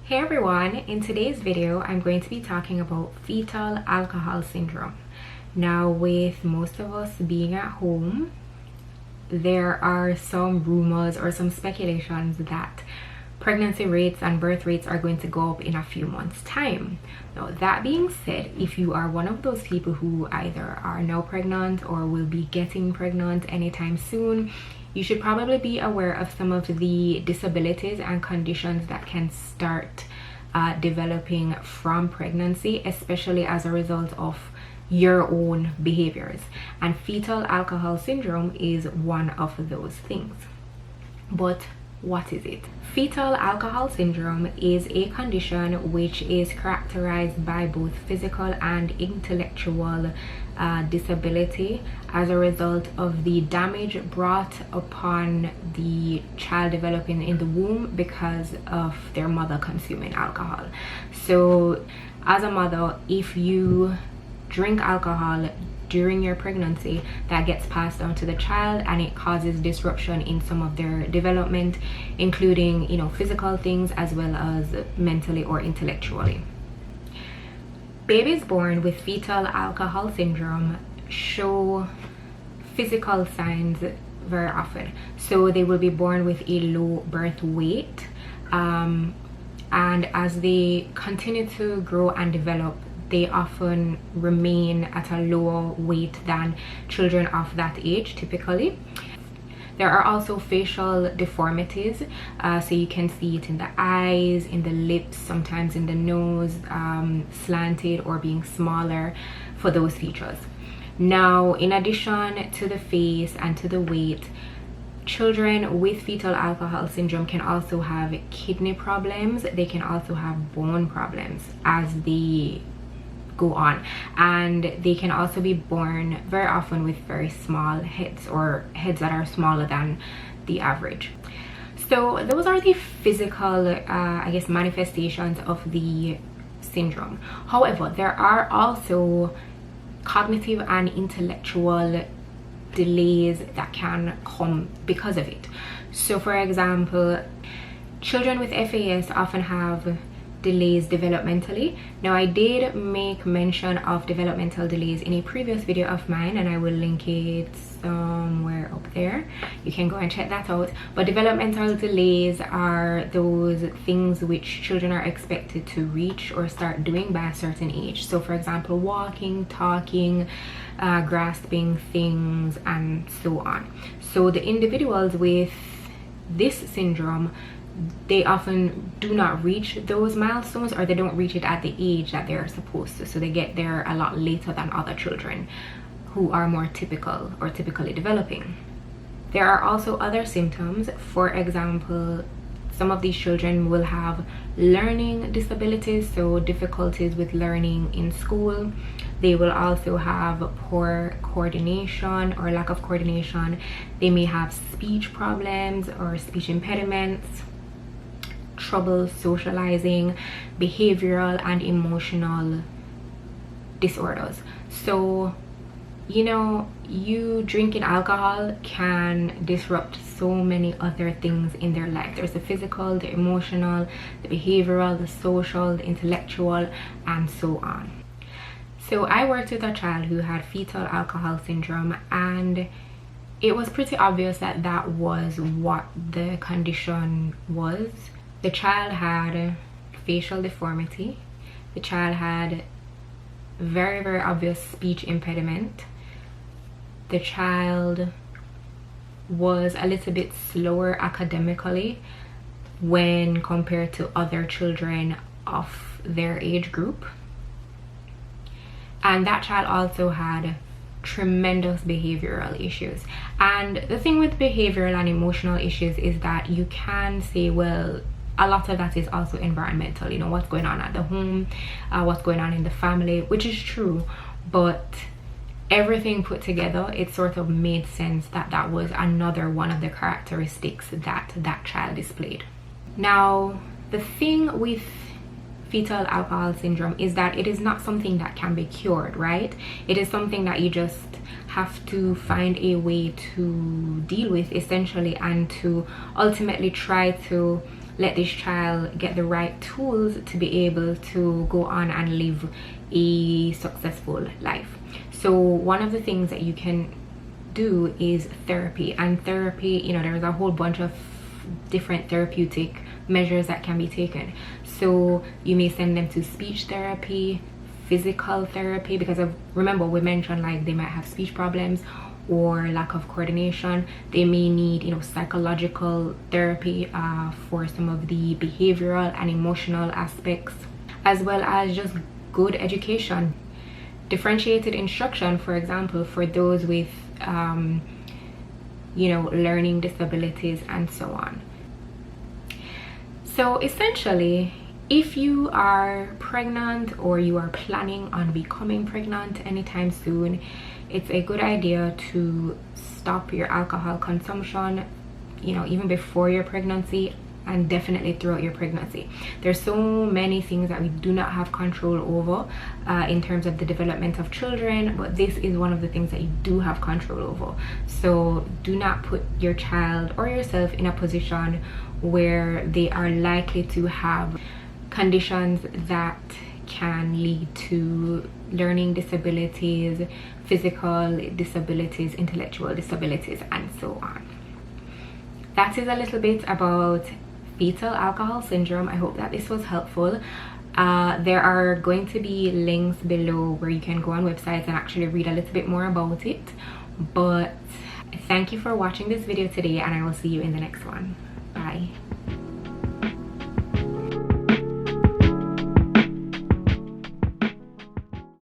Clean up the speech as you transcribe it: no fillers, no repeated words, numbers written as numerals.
Hey everyone, in today's video I'm going to be talking about fetal alcohol syndrome. Now, with most of us being at home, there are some rumors or some speculations that pregnancy rates and birth rates are going to go up in a few months' time. Now, that being said, if you are one of those people who either are now pregnant or will be getting pregnant anytime soon, you should probably be aware of some of the disabilities and conditions that can start developing from pregnancy, especially as a result of your own behaviors. And fetal alcohol syndrome is one of those things. But what is it? Fetal alcohol syndrome is a condition which is characterized by both physical and intellectual disability as a result of the damage brought upon the child developing in the womb because of their mother consuming alcohol. So as a mother, if you drink alcohol during your pregnancy, that gets passed on to the child and it causes disruption in some of their development, including physical things as well as mentally or intellectually. Babies born with fetal alcohol syndrome show physical signs very often. So they will be born with a low birth weight, and as they continue to grow and develop, they often remain at a lower weight than children of that age typically. There are also facial deformities, so you can see it in the eyes, in the lips, sometimes in the nose, slanted or being smaller for those features. Now, in addition to the face and to the weight, children with fetal alcohol syndrome can also have kidney problems. They can also have bone problems as they go on, and they can also be born very often with very small heads, or heads that are smaller than the average. So those are the physical manifestations of the syndrome. However, there are also cognitive and intellectual delays that can come because of it. So for example, children with FAS often have delays developmentally. Now, I did make mention of developmental delays in a previous video of mine, and I will link it somewhere up there. You can go and check that out. But developmental delays are those things which children are expected to reach or start doing by a certain age. So for example, walking, talking, grasping things, and so on. So the individuals with this syndrome, they often do not reach those milestones, or they don't reach it at the age that they're supposed to. So they get there a lot later than other children who are more typical or typically developing. There are also other symptoms. For example, some of these children will have learning disabilities, so difficulties with learning in school. They will also have poor coordination or lack of coordination. They may have speech problems or speech impediments, trouble socializing, behavioral and emotional disorders. So you drinking alcohol can disrupt so many other things in their life. There's the physical, the emotional, the behavioral, the social, the intellectual, and so on. So I worked with a child who had fetal alcohol syndrome, and it was pretty obvious that that was what the condition was. The child had facial deformity. The child had very, very obvious speech impediment. The child was a little bit slower academically when compared to other children of their age group. And that child also had tremendous behavioral issues. And the thing with behavioral and emotional issues is that you can say, well, a lot of that is also environmental, what's going on at the home, what's going on in the family, which is true. But everything put together, it sort of made sense that that was another one of the characteristics that that child displayed. Now, the thing with fetal alcohol syndrome is that it is not something that can be cured, right? It is something that you just have to find a way to deal with, essentially, and to ultimately try to let this child get the right tools to be able to go on and live a successful life. So one of the things that you can do is therapy. And therapy, you know, there's a whole bunch of different therapeutic measures that can be taken. So you may send them to speech therapy, physical therapy, because remember we mentioned like they might have speech problems or lack of coordination. They may need, you know, psychological therapy for some of the behavioral and emotional aspects, as well as just good education, differentiated instruction, for example, for those with you know, learning disabilities and so on. So essentially, if you are pregnant or you are planning on becoming pregnant anytime soon, it's a good idea to stop your alcohol consumption, you know, even before your pregnancy, and definitely throughout your pregnancy. There's so many things that we do not have control over in terms of the development of children, but this is one of the things that you do have control over. So do not put your child or yourself in a position where they are likely to have conditions that can lead to learning disabilities, physical disabilities, intellectual disabilities, and so on. That is a little bit about fetal alcohol syndrome. I hope that this was helpful. There are going to be links below where you can go on websites and actually read a little bit more about it. But thank you for watching this video today, and I will see you in the next one. Bye.